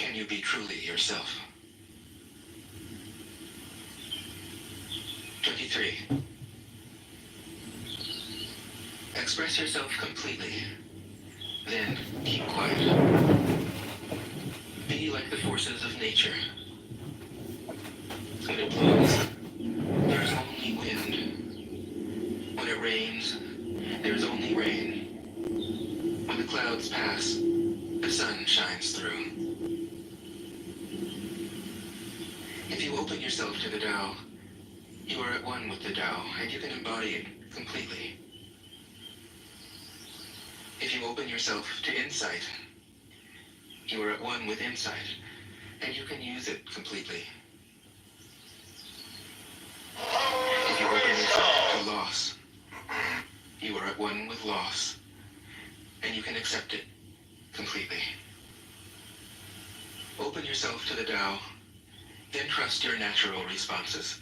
can you be truly yourself? 23. Express yourself completely. Then keep quiet. Be like the forces of nature. When it blows, there's only wind. When it rains, there's only rain. When the clouds pass, the sun shines through. If you open yourself to the Tao, you are at one with the Tao, and you can embody it completely. If you open yourself to insight, you are at one with insight, and you can use it completely. If you open yourself to loss, you are at one with loss, and you can accept it completely. Open yourself to the Tao, then trust your natural responses,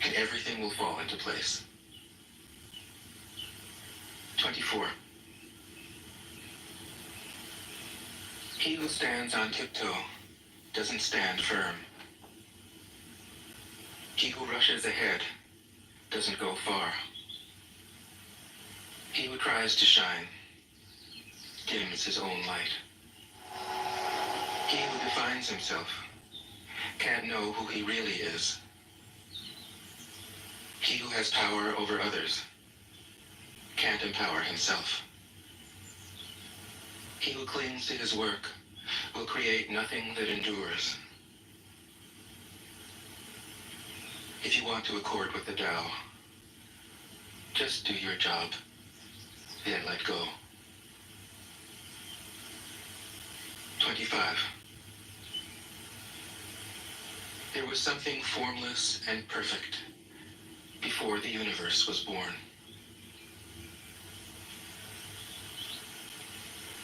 and everything will fall into place. 24. He who stands on tiptoe doesn't stand firm. He who rushes ahead doesn't go far. He who tries to shine dims his own light. He who defines himself can't know who he really is. He who has power over others can't empower himself. He who clings to his work will create nothing that endures. If you want to accord with the Tao, just do your job, then let go. 25. There was something formless and perfect before the universe was born.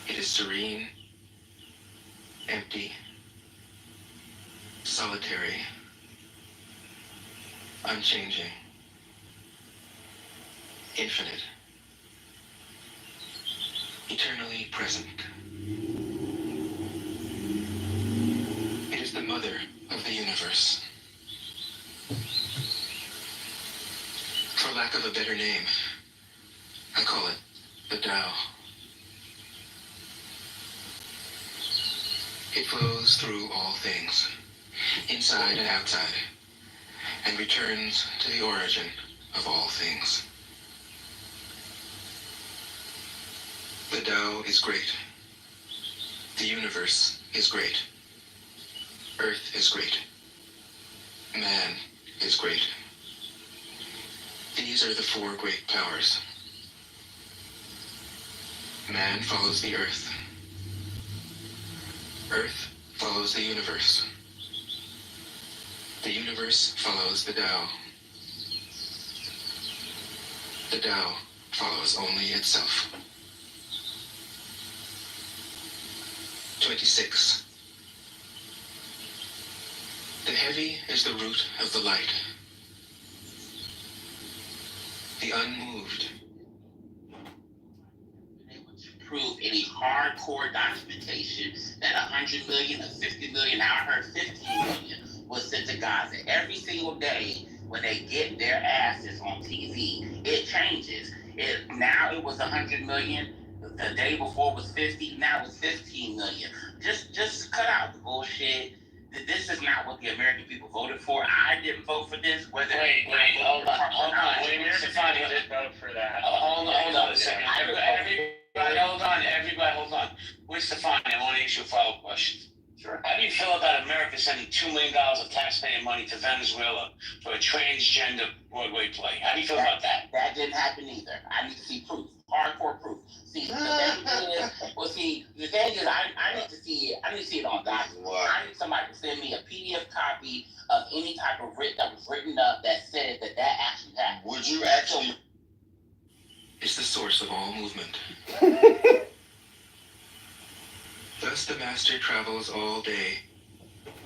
It is serene, empty, solitary, unchanging, infinite, eternally present. It is the mother of the universe. For lack of a better name, I call it the Tao. It flows through all things, inside and outside, and returns to the origin of all things. The Tao is great. The universe is great. Earth is great. Man is great. These are the four great powers. Man follows the earth. Earth follows the universe. The universe follows the Tao. The Tao follows only itself. 26. The heavy is the root of the light. The unmoved. Prove any hardcore documentation that 100 million or 50 million, now I heard 15 million, was sent to Gaza. Every single day when they get their asses on TV, it changes. Now it was 100 million. The day before was 50. Now it's 15 million. Just cut out the bullshit. This is not what the American people voted for. I didn't vote for this. Hold on. Wait, American people did vote for that. Hold on a second. Everybody, hold on. Where's Stefani? I want to ask you a follow-up question. Sure. How do you feel about America sending $2 million of taxpayer money to Venezuela for a transgender Broadway play? How do you feel about that? That didn't happen either. I need to see proof. Hardcore proof. See, the thing is, I need to see it. I need to see it on document. I need somebody to send me a PDF copy of any type of writ that was written up that said that actually happened. Would you actually? Is the source of all movement. Thus the master travels all day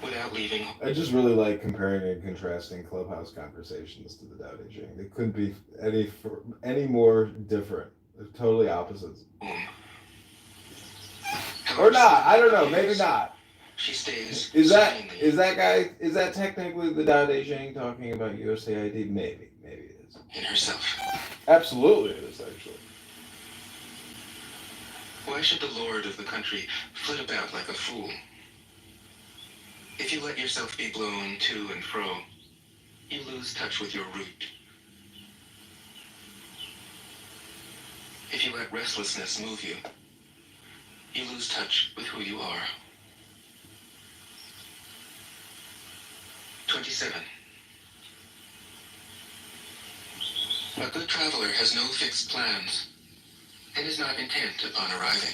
without leaving. I just really like comparing and contrasting clubhouse conversations to the Tao Te Ching. They couldn't be any more different. They're totally opposites. However, Or not. I don't know. Maybe not. She stays Is serenely that technically the Tao Te Ching talking about USAID? Maybe it is. in herself. Absolutely, it is actually. Why should the lord of the country flit about like a fool? If you let yourself be blown to and fro, you lose touch with your root. If you let restlessness move you, you lose touch with who you are. 27. A good traveler has no fixed plans and is not intent upon arriving.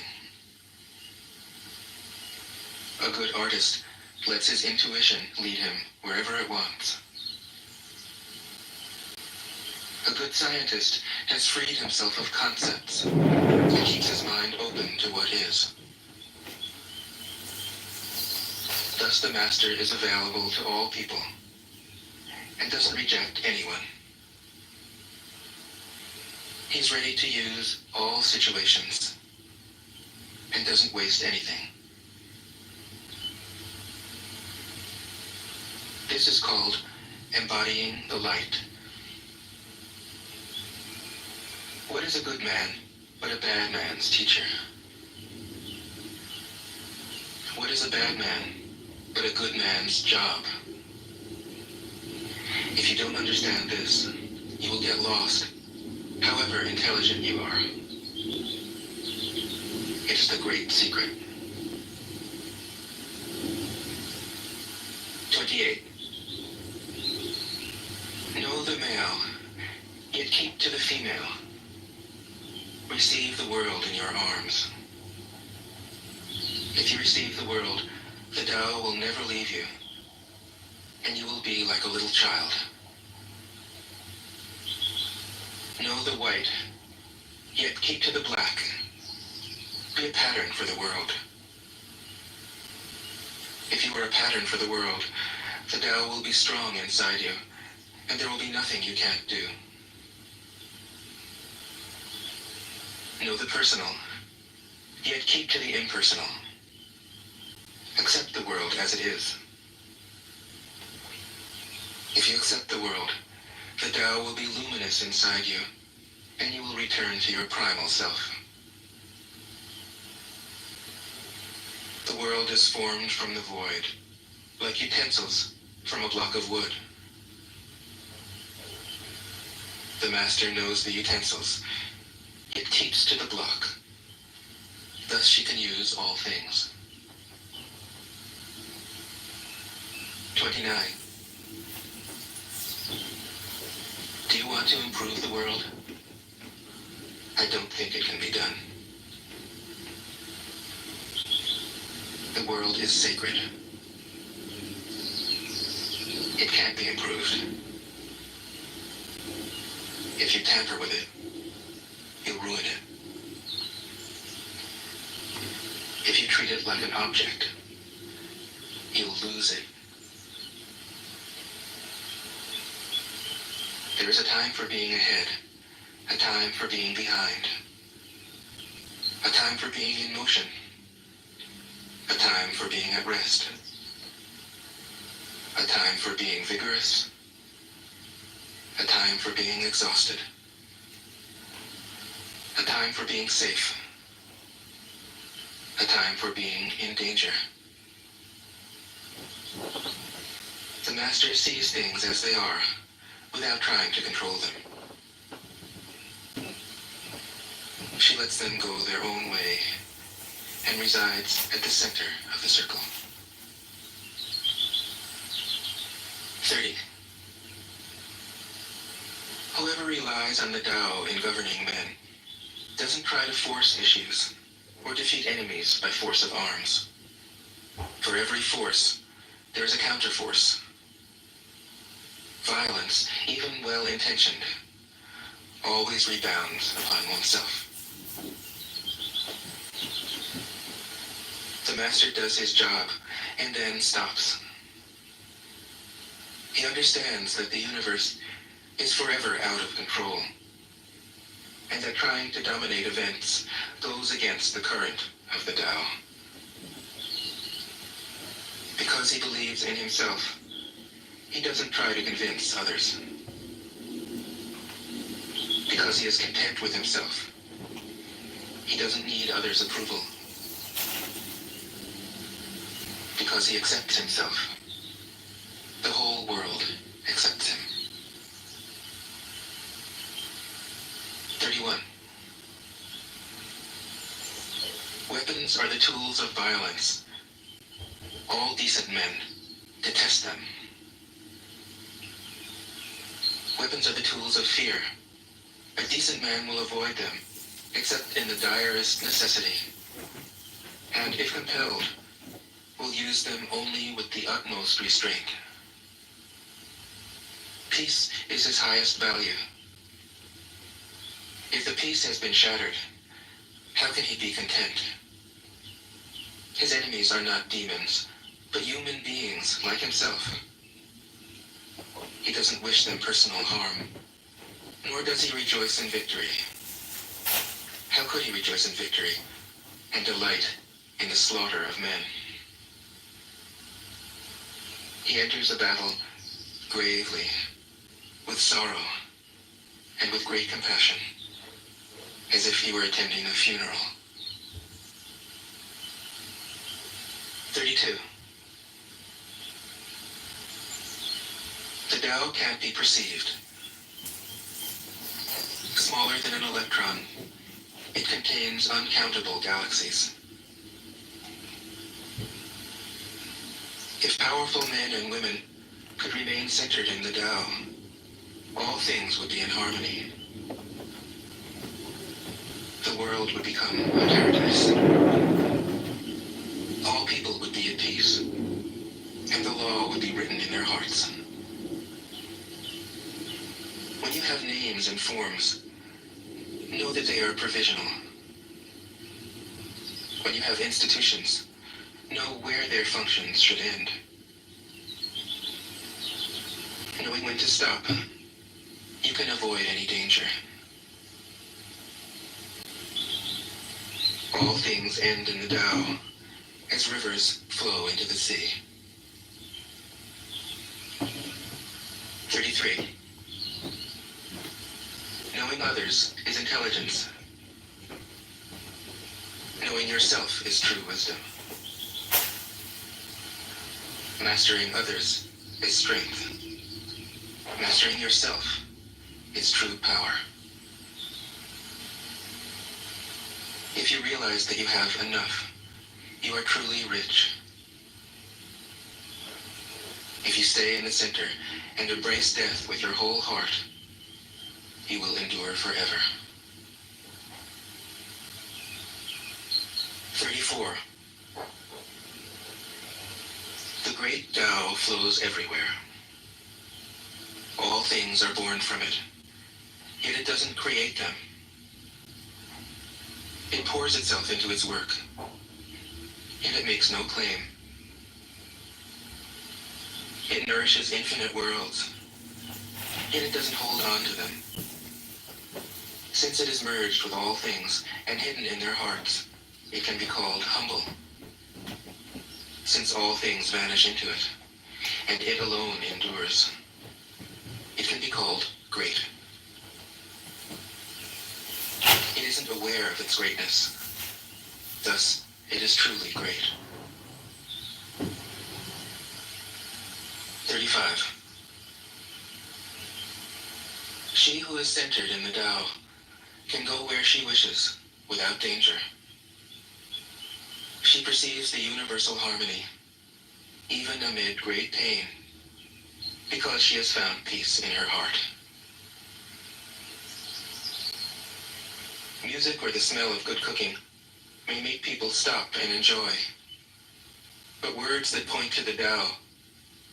A good artist lets his intuition lead him wherever it wants. A good scientist has freed himself of concepts and keeps his mind open to what is. Thus the master is available to all people and doesn't reject anyone. He's ready to use all situations and doesn't waste anything. This is called embodying the light. What is a good man but a bad man's teacher? What is a bad man but a good man's job? If you don't understand this, you will get lost, however intelligent you are. It's the great secret. 28. Know the male, yet keep to the female. Receive the world in your arms. If you receive the world, the Tao will never leave you, and you will be like a little child. Know the white, yet keep to the black. Be a pattern for the world. If you are a pattern for the world, the Tao will be strong inside you, and there will be nothing you can't do. Know the personal, yet keep to the impersonal. Accept the world as it is. If you accept the world, the Tao will be luminous inside you, and you will return to your primal self. The world is formed from the void, like utensils from a block of wood. The master knows the utensils, yet keeps to the block. Thus she can use all things. 29. Do you want to improve the world? I don't think it can be done. The world is sacred. It can't be improved. If you tamper with it, you'll ruin it. If you treat it like an object, you'll lose it. There is a time for being ahead, a time for being behind, a time for being in motion, a time for being at rest, a time for being vigorous, a time for being exhausted, a time for being safe, a time for being in danger. The master sees things as they are, without trying to control them. She lets them go their own way and resides at the center of the circle. 30. Whoever relies on the Tao in governing men doesn't try to force issues or defeat enemies by force of arms. For every force, there is a counterforce. Violence, even well-intentioned, always rebounds upon oneself. The master does his job and then stops. He understands that the universe is forever out of control, and that trying to dominate events goes against the current of the Tao. Because he believes in himself, he doesn't try to convince others. Because he is content with himself, he doesn't need others' approval. Because he accepts himself, the whole world accepts him. 31. Weapons are the tools of violence. All decent men detest them. Weapons are the tools of fear. A decent man will avoid them, except in the direst necessity, and if compelled, will use them only with the utmost restraint. Peace is his highest value. If the peace has been shattered, how can he be content? His enemies are not demons, but human beings like himself. He doesn't wish them personal harm, nor does he rejoice in victory. How could he rejoice in victory and delight in the slaughter of men? He enters a battle gravely, with sorrow, and with great compassion, as if he were attending a funeral. 32. The Tao can't be perceived. Smaller than an electron, it contains uncountable galaxies. If powerful men and women could remain centered in the Tao, all things would be in harmony. The world would become a paradise. All people would be at peace, and the law would be written in their hearts. When you have names and forms, know that they are provisional. When you have institutions, know where their functions should end. Knowing when to stop, you can avoid any danger. All things end in the Tao, as rivers flow into the sea. 33. Knowing others is intelligence. Knowing yourself is true wisdom. Mastering others is strength. Mastering yourself is true power. If you realize that you have enough, you are truly rich. If you stay in the center and embrace death with your whole heart, you will endure forever. 34. The great Tao flows everywhere. All things are born from it, yet it doesn't create them. It pours itself into its work, yet it makes no claim. It nourishes infinite worlds, yet it doesn't hold on to them. Since it is merged with all things and hidden in their hearts, it can be called humble. Since all things vanish into it, and it alone endures, it can be called great. It isn't aware of its greatness. Thus, it is truly great. 35. She who is centered in the Tao can go where she wishes without danger. She perceives the universal harmony, even amid great pain, because she has found peace in her heart. Music or the smell of good cooking may make people stop and enjoy, but words that point to the Tao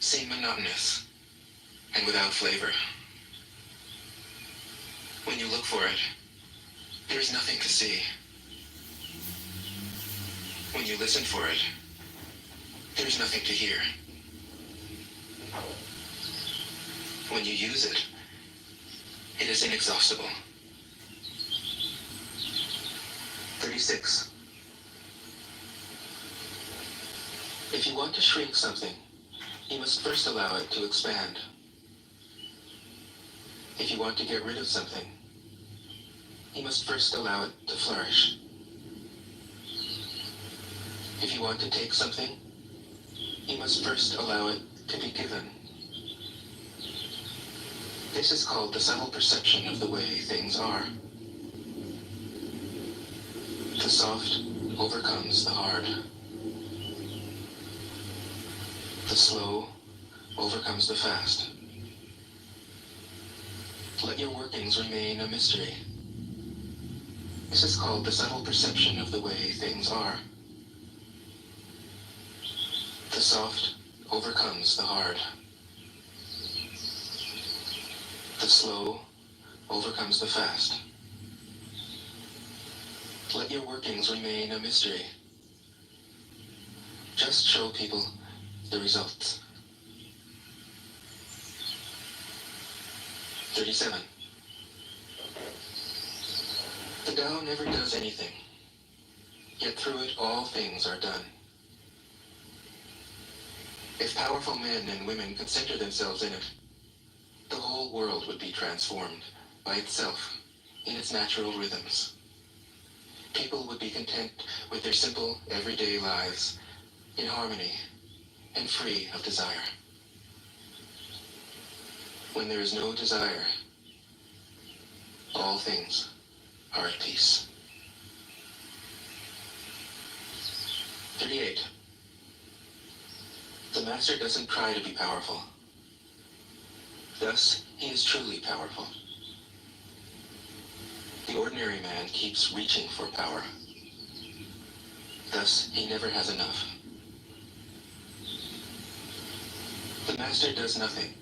seem monotonous and without flavor. When you look for it, there is nothing to see. When you listen for it, there is nothing to hear. When you use it, it is inexhaustible. 36. If you want to shrink something, you must first allow it to expand. If you want to get rid of something, you must first allow it to flourish. If you want to take something, you must first allow it to be given. This is called the subtle perception of the way things are. The soft overcomes the hard. The slow overcomes the fast. Let your workings remain a mystery. This is called the subtle perception of the way things are. The soft overcomes the hard. The slow overcomes the fast. Let your workings remain a mystery. Just show people the results. 37. The Tao never does anything, yet through it all things are done. If powerful men and women could center themselves in it, the whole world would be transformed by itself in its natural rhythms. People would be content with their simple, everyday lives, in harmony and free of desire. When there is no desire, all things are at peace. 38. The master doesn't try to be powerful. Thus, he is truly powerful. The ordinary man keeps reaching for power. Thus, he never has enough. The master does nothing,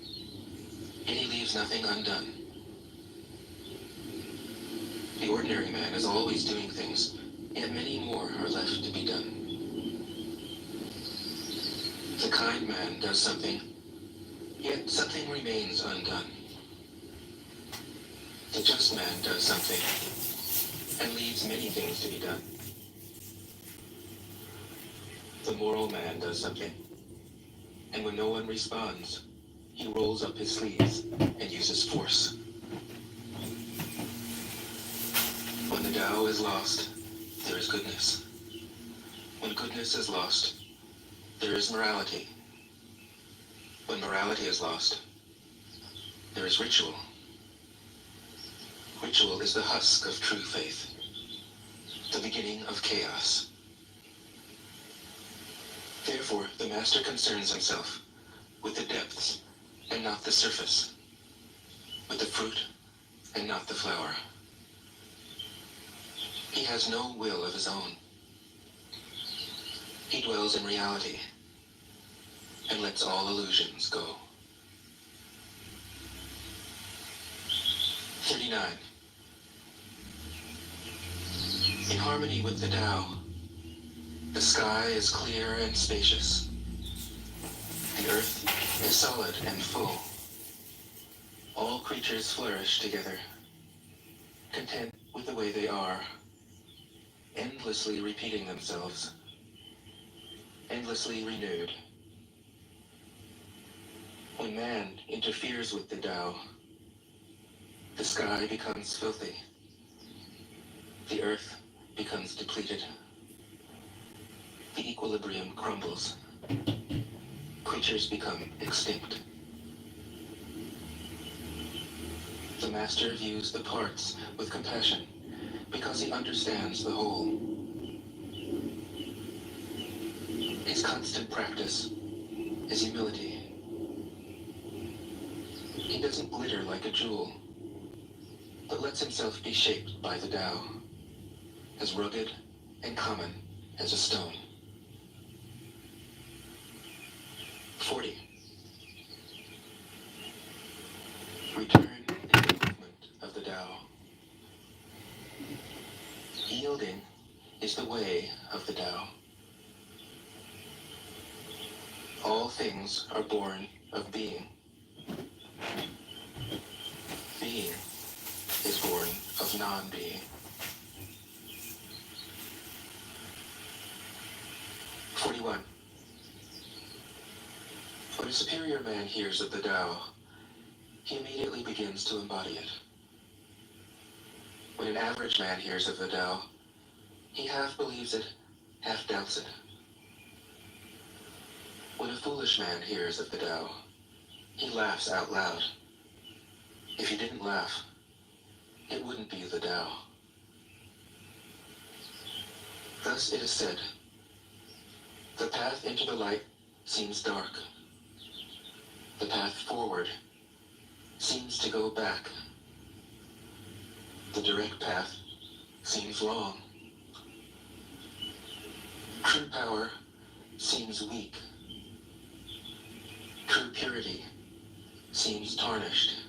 yet he leaves nothing undone. The ordinary man is always doing things, yet many more are left to be done. The kind man does something, yet something remains undone. The just man does something, and leaves many things to be done. The moral man does something, and when no one responds, he rolls up his sleeves and uses force. When the Tao is lost, there is goodness. When goodness is lost, there is morality. When morality is lost, there is ritual. Ritual is the husk of true faith, the beginning of chaos. Therefore, the master concerns himself with the depths and not the surface, with the fruit and not the flower. He has no will of his own. He dwells in reality and lets all illusions go. 39. In harmony with the Tao, the sky is clear and spacious. The earth is solid and full. All creatures flourish together, content with the way they are, endlessly repeating themselves, endlessly renewed. When man interferes with the Tao, the sky becomes filthy. The earth becomes depleted. The equilibrium crumbles. Creatures become extinct. The master views the parts with compassion because he understands the whole. His constant practice is humility. He doesn't glitter like a jewel, but lets himself be shaped by the Tao, as rugged and common as a stone. 40. Return in the movement of the Tao. Yielding is the way of the Tao. All things are born of being. Being is born of non-being. 41. When a superior man hears of the Tao, he immediately begins to embody it. When an average man hears of the Tao, he half believes it, half doubts it. When a foolish man hears of the Tao, he laughs out loud. If he didn't laugh, it wouldn't be the Tao. Thus it is said, the path into the light seems dark. The path forward seems to go back. The direct path seems long. True power seems weak. True purity seems tarnished.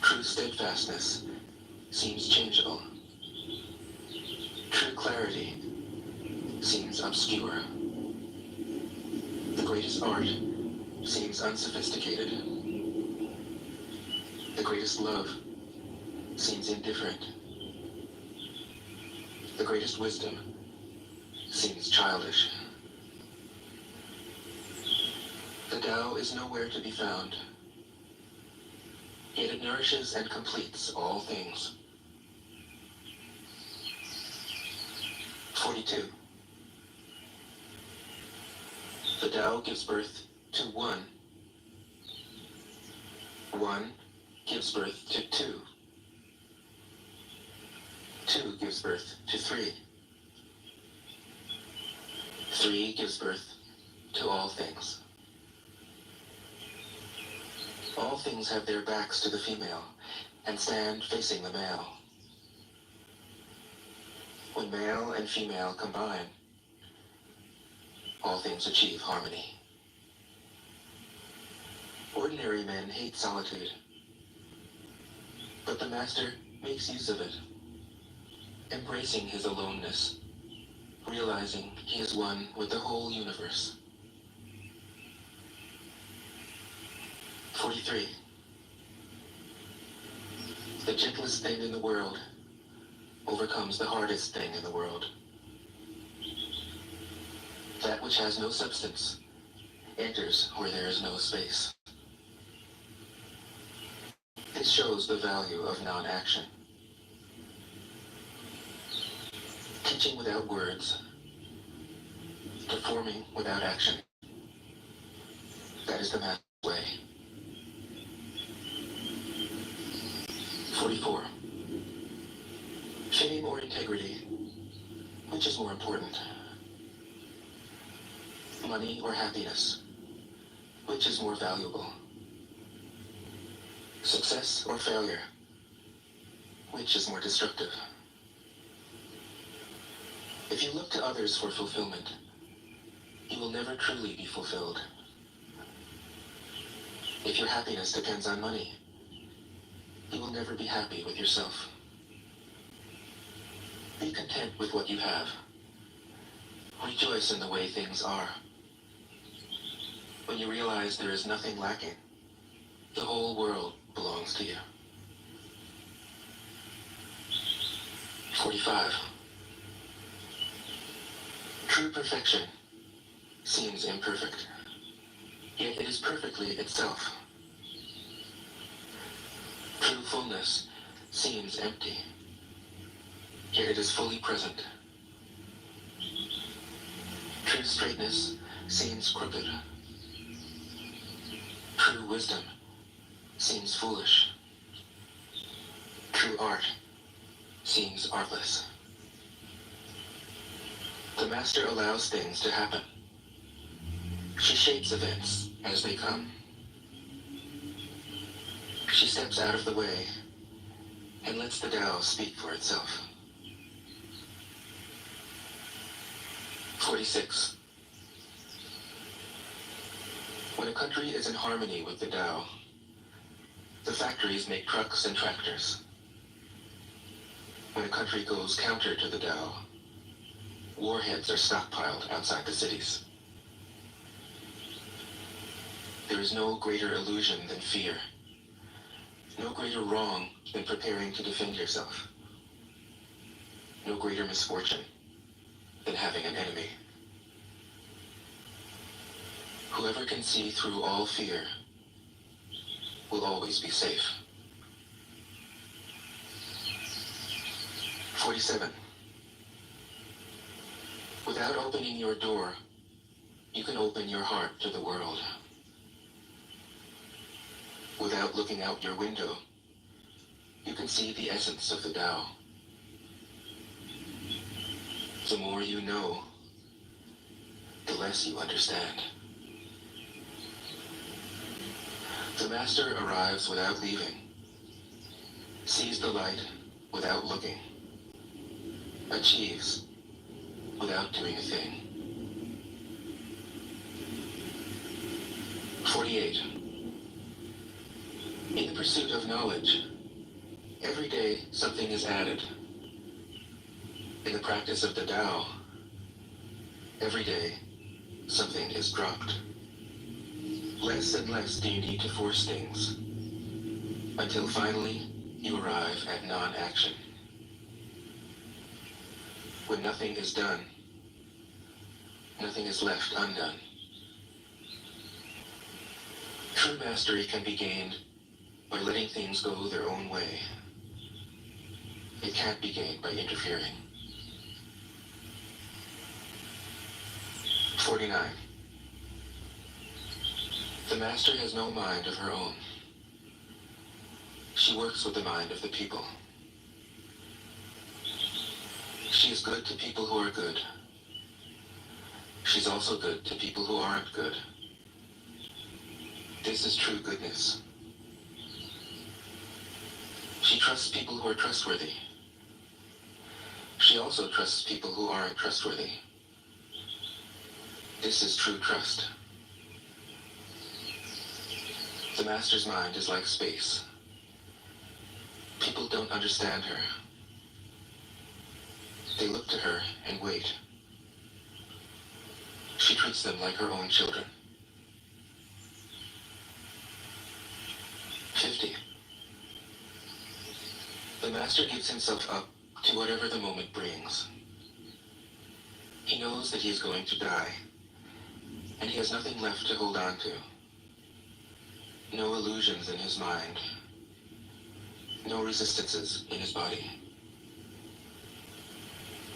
True steadfastness seems changeable. True clarity seems obscure. The greatest art seems unsophisticated. The greatest love seems indifferent. The greatest wisdom seems childish. The Tao is nowhere to be found, yet it nourishes and completes all things. 42. The Tao gives birth to one. One gives birth to two. Two gives birth to three. Three gives birth to all things. All things have their backs to the female and stand facing the male. When male and female combine, all things achieve harmony. Ordinary men hate solitude, but the master makes use of it, embracing his aloneness, realizing he is one with the whole universe. 43. The gentlest thing in the world overcomes the hardest thing in the world. That which has no substance enters where there is no space. This shows the value of non-action. Teaching without words, performing without action. That is the master's way. 44. Fame or integrity, which is more important? Money or happiness, which is more valuable? Success or failure, which is more destructive? If you look to others for fulfillment, you will never truly be fulfilled. If your happiness depends on money, you will never be happy with yourself. Be content with what you have. Rejoice in the way things are. When you realize there is nothing lacking, the whole world belongs to you. 45. True perfection seems imperfect, yet it is perfectly itself. True fullness seems empty, yet it is fully present. True straightness seems crooked. True wisdom seems foolish. True art seems artless. The master allows things to happen. She shapes events as they come. She steps out of the way and lets the Tao speak for itself. 46. When a country is in harmony with the Tao, the factories make trucks and tractors. When a country goes counter to the Tao, warheads are stockpiled outside the cities. There is no greater illusion than fear, no greater wrong than preparing to defend yourself, no greater misfortune than having an enemy. Whoever can see through all fear will always be safe. 47. Without opening your door, you can open your heart to the world. Without looking out your window, you can see the essence of the Tao. The more you know, the less you understand. The master arrives without leaving, sees the light without looking, achieves without doing a thing. 48. In the pursuit of knowledge, every day something is added. In the practice of the Tao, every day something is dropped. Less and less do you need to force things, until finally you arrive at non-action. When nothing is done, nothing is left undone. True mastery can be gained by letting things go their own way. It can't be gained by interfering. 49. The master has no mind of her own. She works with the mind of the people. She is good to people who are good. She's also good to people who aren't good. This is true goodness. She trusts people who are trustworthy. She also trusts people who aren't trustworthy. This is true trust. The master's mind is like space. People don't understand her. They look to her and wait. She treats them like her own children. 50. The master gives himself up to whatever the moment brings. He knows that he is going to die, and he has nothing left to hold on to. No illusions in his mind. No resistances in his body.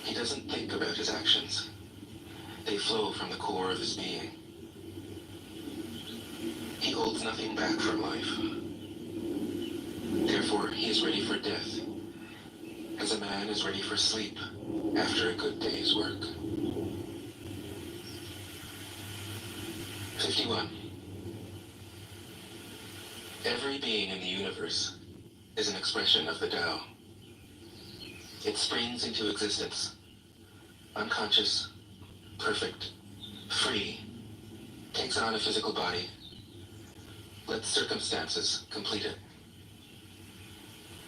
He doesn't think about his actions. They flow from the core of his being. He holds nothing back from life. Therefore, he is ready for death, as a man is ready for sleep after a good day's work. 51. Every being in the universe is an expression of the Tao. It springs into existence, unconscious, perfect, free, takes on a physical body, lets circumstances complete it.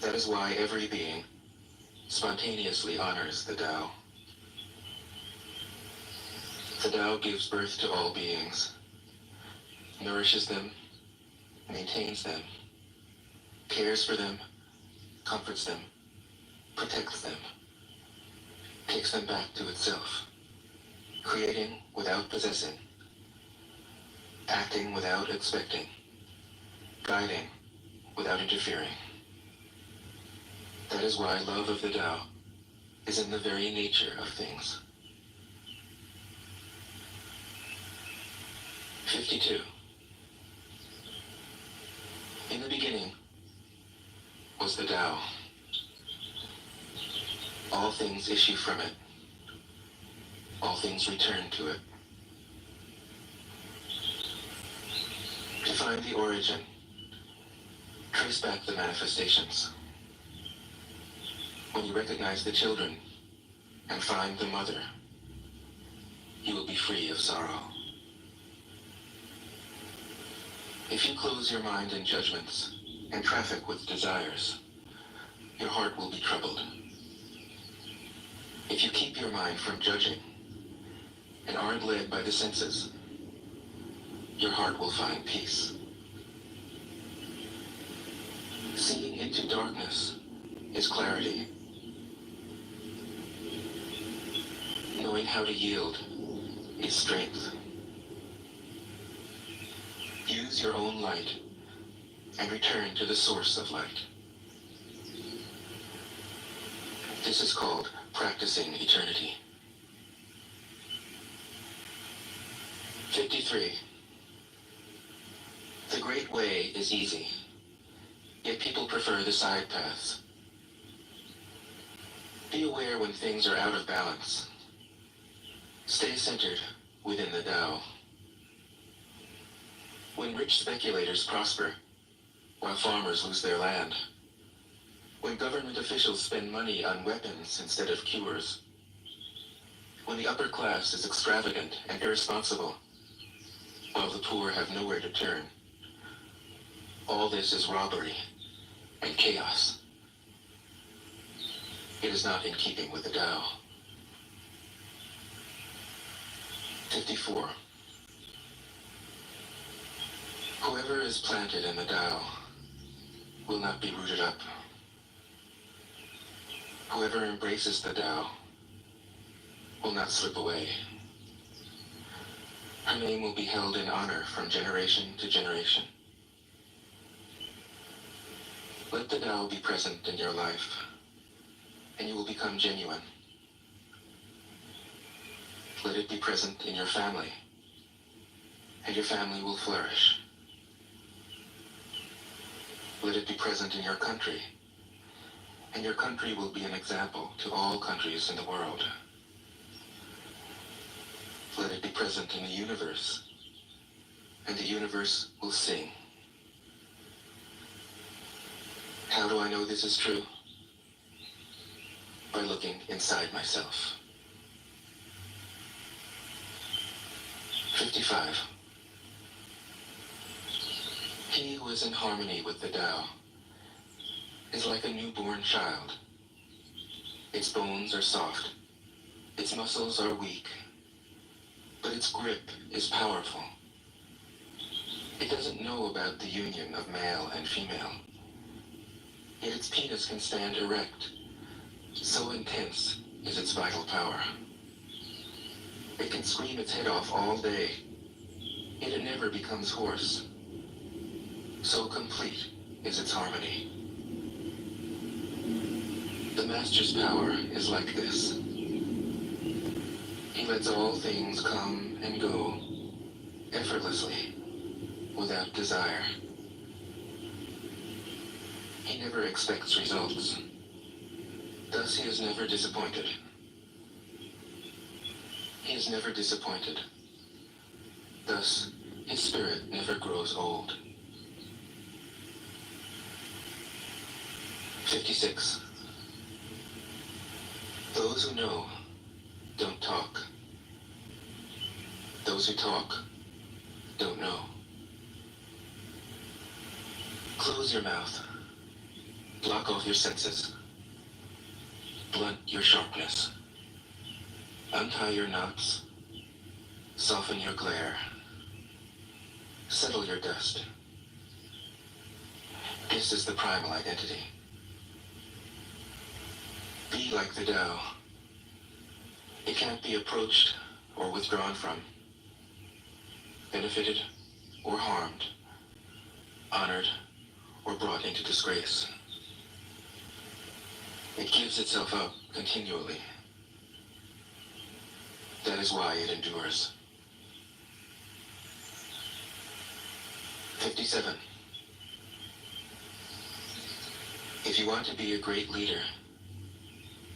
That is why every being spontaneously honors the Tao. The Tao gives birth to all beings, nourishes them, maintains them, cares for them, comforts them, protects them, takes them back to itself, creating without possessing, acting without expecting, guiding without interfering. That is why love of the Tao is in the very nature of things. 52. In the beginning was the Tao. All things issue from it. All things return to it. To find the origin, trace back the manifestations. When you recognize the children and find the mother, you will be free of sorrow. If you close your mind in judgments and traffic with desires, your heart will be troubled. If you keep your mind from judging and aren't led by the senses, your heart will find peace. Seeing into darkness is clarity. Knowing how to yield is strength. choose your own light and return to the source of light. This is called practicing eternity. 53. The great way is easy, yet people prefer the side paths. Be aware when things are out of balance. Stay centered within the Tao. When rich speculators prosper, while farmers lose their land. When government officials spend money on weapons instead of cures. When the upper class is extravagant and irresponsible, while the poor have nowhere to turn. All this is robbery and chaos. It is not in keeping with the Tao. 54. Whoever is planted in the Tao will not be rooted up. Whoever embraces the Tao will not slip away. Her name will be held in honor from generation to generation. Let the Tao be present in your life, and you will become genuine. Let it be present in your family, and your family will flourish. Let it be present in your country, and your country will be an example to all countries in the world. Let it be present in the universe, and the universe will sing. How do I know this is true? By looking inside myself. 55. He who is in harmony with the Tao is like a newborn child. Its bones are soft, its muscles are weak, but its grip is powerful. It doesn't know about the union of male and female, yet its penis can stand erect. So intense is its vital power. It can scream its head off all day, yet it never becomes hoarse. So complete is its harmony. The Master's power is like this. He lets all things come and go, effortlessly, without desire. He never expects results. Thus he is never disappointed. He is never disappointed. Thus, his spirit never grows old. 56. Those who know don't talk. Those who talk don't know. Close your mouth. Block off your senses. Blunt your sharpness. Untie your knots. Soften your glare. Settle your dust. This is the primal identity. Be like the Tao. It can't be approached or withdrawn from, benefited or harmed, honored or brought into disgrace. It gives itself up continually. That is why it endures. 57. If you want to be a great leader,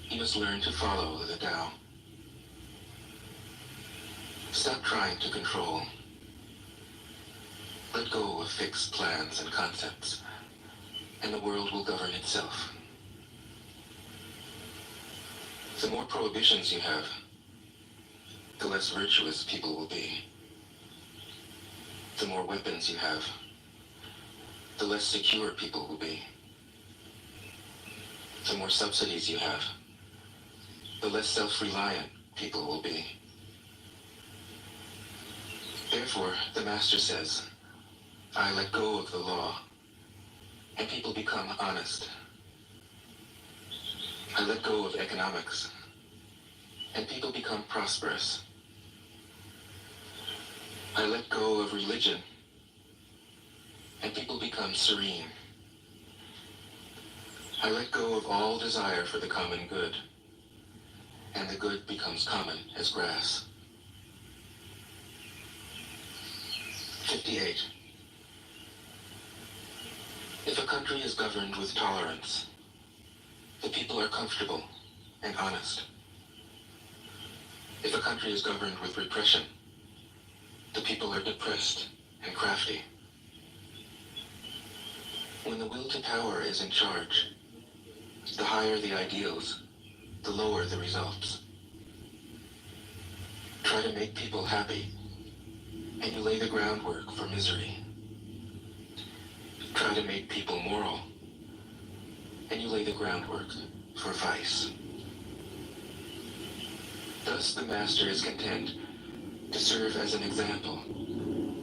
you must learn to follow the Tao. Stop trying to control. Let go of fixed plans and concepts, and the world will govern itself. The more prohibitions you have, the less virtuous people will be. The more weapons you have, the less secure people will be. The more subsidies you have, the less self-reliant people will be. Therefore, the Master says, I let go of the law, and people become honest. I let go of economics, and people become prosperous. I let go of religion, and people become serene. I let go of all desire for the common good, and the good becomes common as grass. 58. If a country is governed with tolerance, the people are comfortable and honest. If a country is governed with repression, the people are depressed and crafty. When the will to power is in charge, the higher the ideals, the lower the results. Try to make people happy, and you lay the groundwork for misery. Try to make people moral, and you lay the groundwork for vice. Thus the master is content to serve as an example,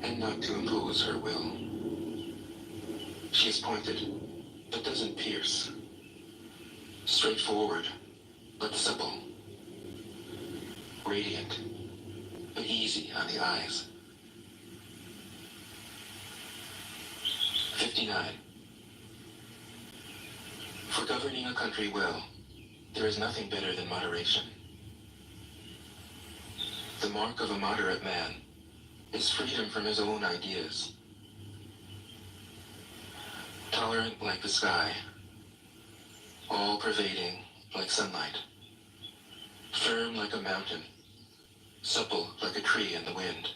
and not to impose her will. She is pointed, but doesn't pierce. Straightforward, but supple. Radiant, but easy on the eyes. 59. For governing a country well, there is nothing better than moderation. The mark of a moderate man is freedom from his own ideas. Tolerant like the sky, all-pervading like sunlight, firm like a mountain, supple like a tree in the wind.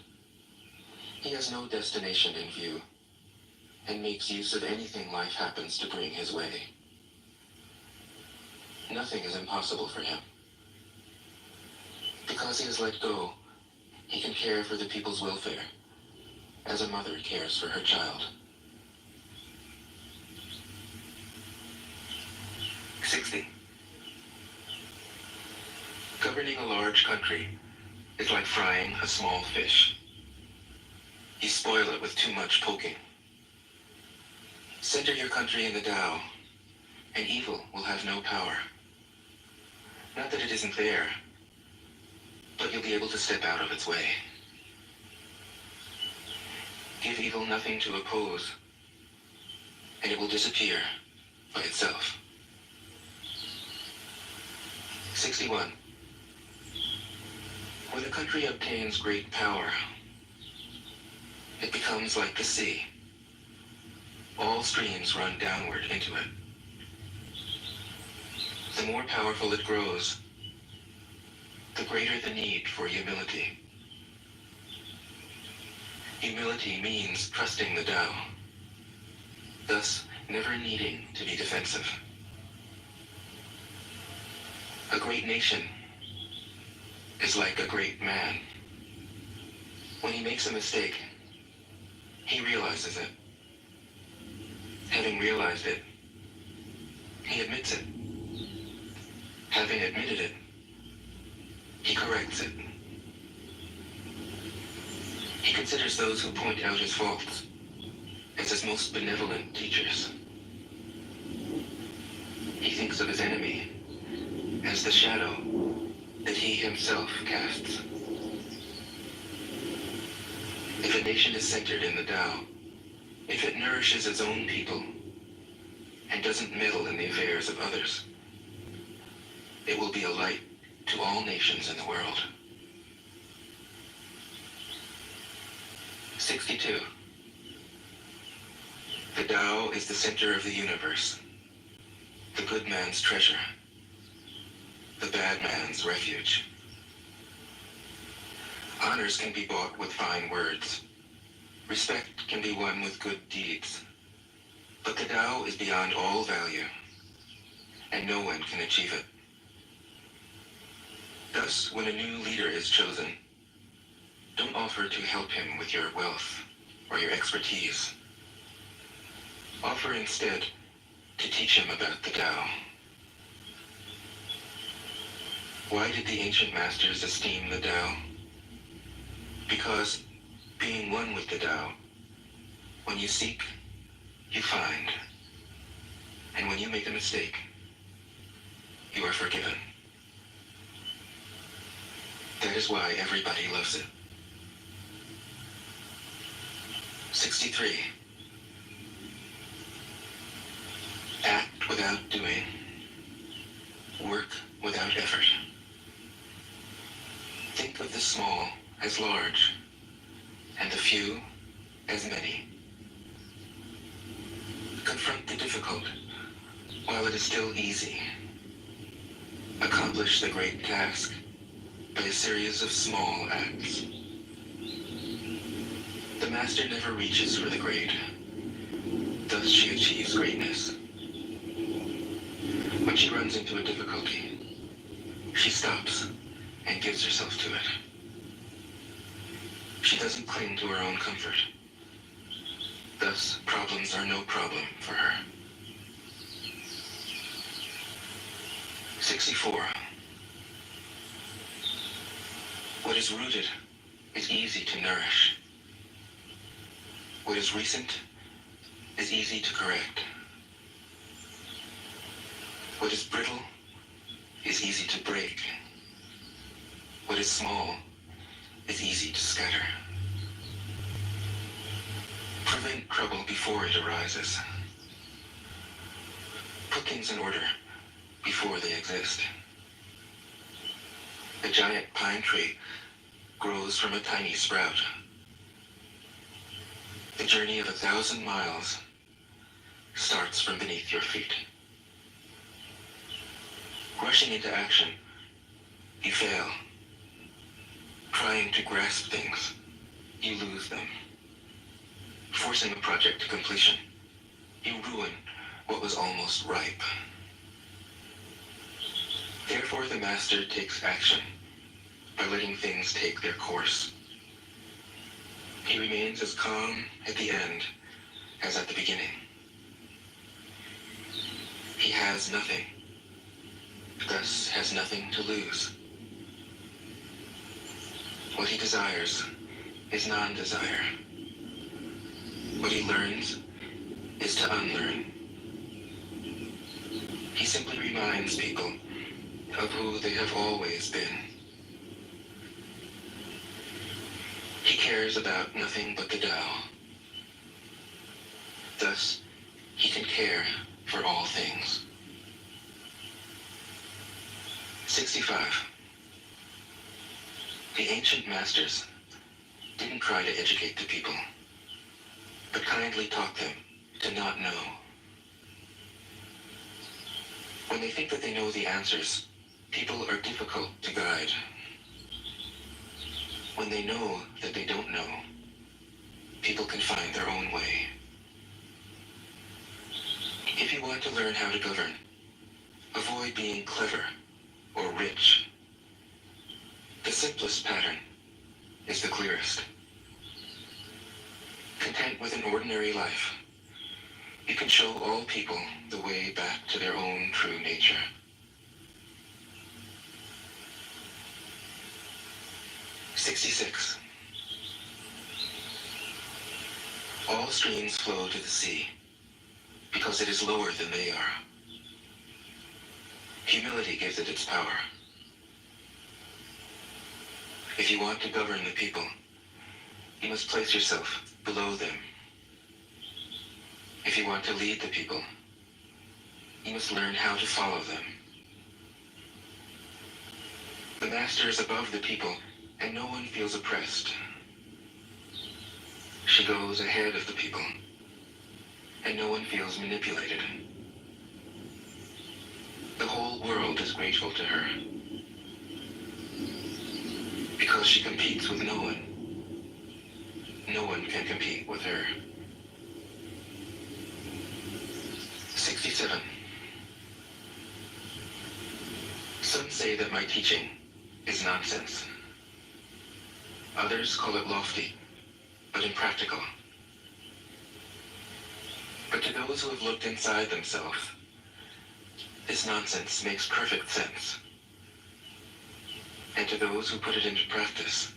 He has no destination in view, and makes use of anything life happens to bring his way. Nothing is impossible for him. Because he has let go, he can care for the people's welfare, as a mother cares for her child. 60. Governing a large country is like frying a small fish. You spoil it with too much poking. Center your country in the Tao, and evil will have no power. Not that it isn't there, but you'll be able to step out of its way. Give evil nothing to oppose, and it will disappear by itself. 61. When a country obtains great power, it becomes like the sea. All streams run downward into it. The more powerful it grows, the greater the need for humility. Humility means trusting the Tao, thus never needing to be defensive. A great nation is like a great man. When he makes a mistake, he realizes it. Having realized it, he admits it. Having admitted it, he corrects it. He considers those who point out his faults as his most benevolent teachers. He thinks of his enemy as the shadow that he himself casts. If a nation is centered in the Tao, if it nourishes its own people and doesn't meddle in the affairs of others, it will be a light to all nations in the world. 62. The Tao is the center of the universe, the good man's treasure, the bad man's refuge. Honors can be bought with fine words. Respect can be won with good deeds. But the Tao is beyond all value, and no one can achieve it. Thus, when a new leader is chosen, don't offer to help him with your wealth or your expertise. Offer instead to teach him about the Tao. Why did the ancient masters esteem the Tao? Because, being one with the Tao, when you seek, you find. And when you make a mistake, you are forgiven. That is why everybody loves it. 63. without doing, work without effort. Think of the small as large, and the few as many. Confront the difficult while it is still easy. Accomplish the great task by a series of small acts. The master never reaches for the great. Thus she achieves greatness. When she runs into a difficulty, she stops and gives herself to it. She doesn't cling to her own comfort. Thus, problems are no problem for her. 64. What is rooted is easy to nourish. What is recent is easy to correct. What is brittle is easy to break. What is small is easy to scatter. Prevent trouble before it arises. Put things in order before they exist. A giant pine tree grows from a tiny sprout. The journey of 1,000 miles starts from beneath your feet. Rushing into action, you fail. Trying to grasp things, you lose them. Forcing a project to completion, you ruin what was almost ripe. Therefore, the master takes action by letting things take their course. He remains as calm at the end as at the beginning. He has nothing, thus has nothing to lose. What he desires is non-desire. What he learns is to unlearn. He simply reminds people of who they have always been. He cares about nothing but the Tao. Thus, he can care for all things. 65. The ancient masters didn't try to educate the people, but kindly taught them to not know. When they think that they know the answers, people are difficult to guide. When they know that they don't know, people can find their own way. If you want to learn how to govern, avoid being clever or rich. The simplest pattern is the clearest. Content with an ordinary life, you can show all people the way back to their own true nature. "66. All streams flow to the sea because it is lower than they are. Humility gives it its power. If you want to govern the people, you must place yourself below them. If you want to lead the people, you must learn how to follow them. The master is above the people, and no one feels oppressed. She goes ahead of the people, and no one feels manipulated. The whole world is grateful to her, because she competes with no one. No one can compete with her. 67. Some say that my teaching is nonsense. Others call it lofty, but impractical. But to those who have looked inside themselves, this nonsense makes perfect sense. And to those who put it into practice,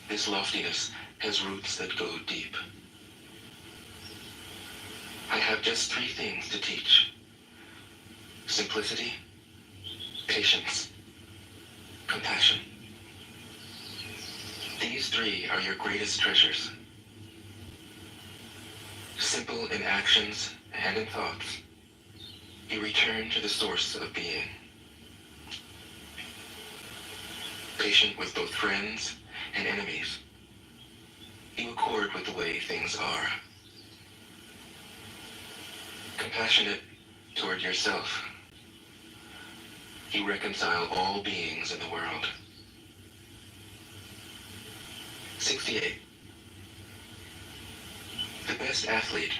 this loftiness has roots that go deep. I have just 3 things to teach: simplicity, patience, compassion. These 3 are your greatest treasures. Simple in actions and in thoughts, You return to the source of being. Patient with both friends and enemies. You accord with the way things are. Compassionate toward yourself. You reconcile all beings in the world. 68. The best athlete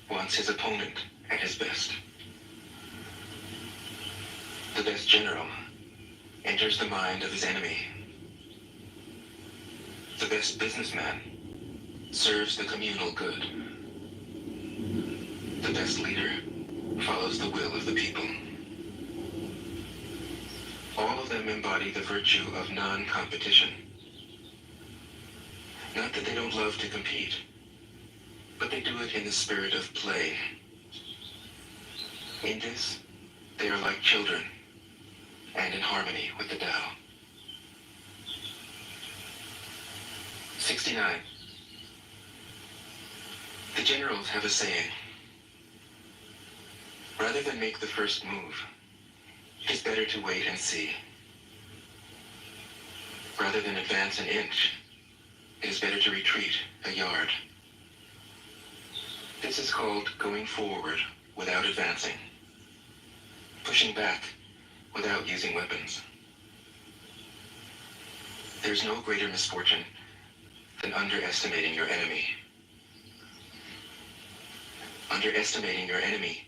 wants his opponent at his best. The best general enters the mind of his enemy. The best businessman serves the communal good. The best leader follows the will of the people. All of them embody the virtue of non-competition. Not that they don't love to compete, but they do it in the spirit of play. In this, they are like children, and in harmony with the Tao. 69. The generals have a saying. Rather than make the first move, it is better to wait and see. Rather than advance an inch, it is better to retreat a yard. This is called going forward without advancing, pushing back without using weapons. There's no greater misfortune than underestimating your enemy. Underestimating your enemy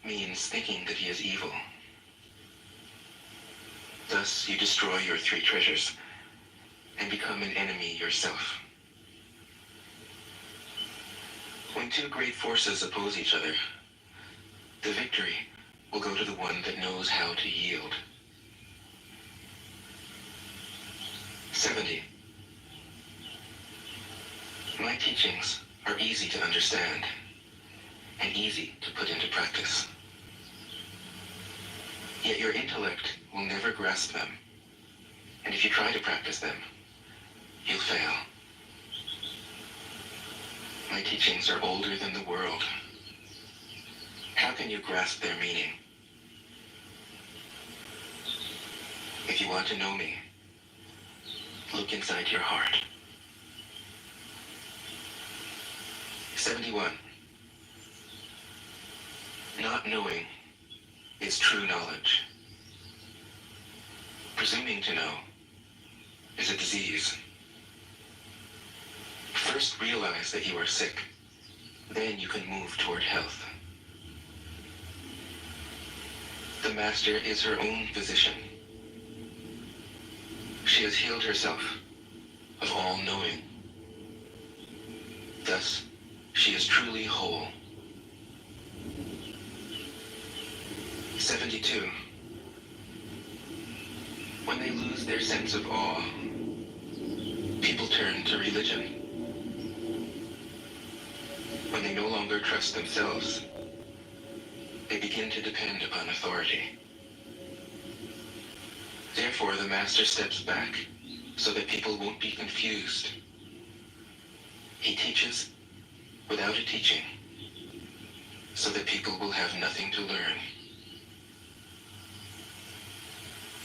means thinking that he is evil. Thus, you destroy your three treasures and become an enemy yourself. When two great forces oppose each other, the victory will go to the one that knows how to yield. 70. My teachings are easy to understand and easy to put into practice. Yet your intellect will never grasp them, and if you try to practice them, you'll fail. My teachings are older than the world. How can you grasp their meaning? If you want to know me, look inside your heart. 71. Not knowing is true knowledge. Presuming to know is a disease. First realize that you are sick, then you can move toward health. The master is her own physician. She has healed herself of all knowing. Thus, she is truly whole. 72. When they lose their sense of awe, people turn to religion. When they no longer trust themselves, they begin to depend upon authority. Therefore, the master steps back so that people won't be confused. He teaches without a teaching, so that people will have nothing to learn.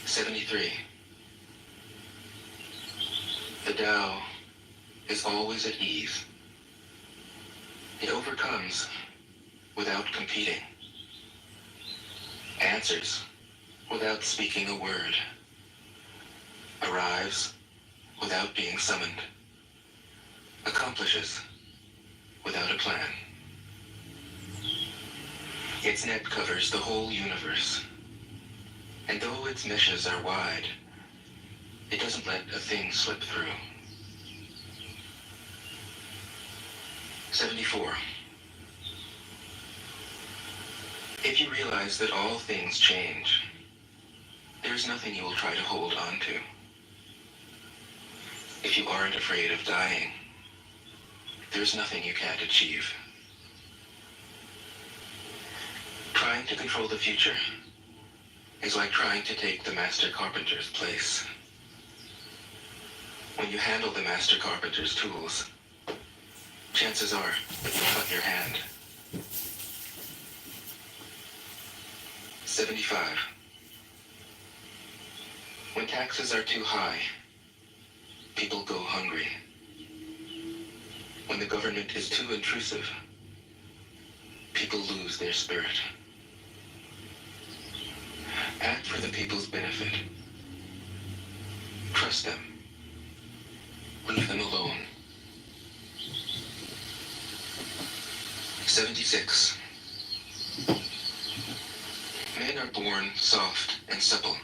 73. The Tao is always at ease. It overcomes without competing, answers without speaking a word, arrives without being summoned, accomplishes without a plan. Its net covers the whole universe, and though its meshes are wide, it doesn't let a thing slip through. 74. If you realize that all things change, there's nothing you will try to hold on to. If you aren't afraid of dying, there's nothing you can't achieve. Trying to control the future is like trying to take the master carpenter's place. When you handle the master carpenter's tools, chances are that you'll cut your hand. 75. When taxes are too high, people go hungry. When the government is too intrusive, people lose their spirit. Act for the people's benefit. Trust them. Leave them alone. 76. Men are born soft and supple.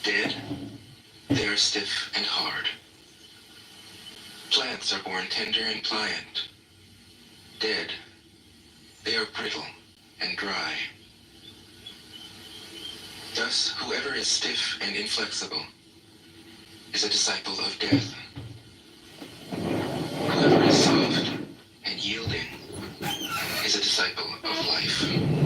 Dead, they are stiff and hard. Plants are born tender and pliant. Dead, they are brittle and dry. Thus, whoever is stiff and inflexible is a disciple of death. Whoever is soft and yielding is a disciple of life.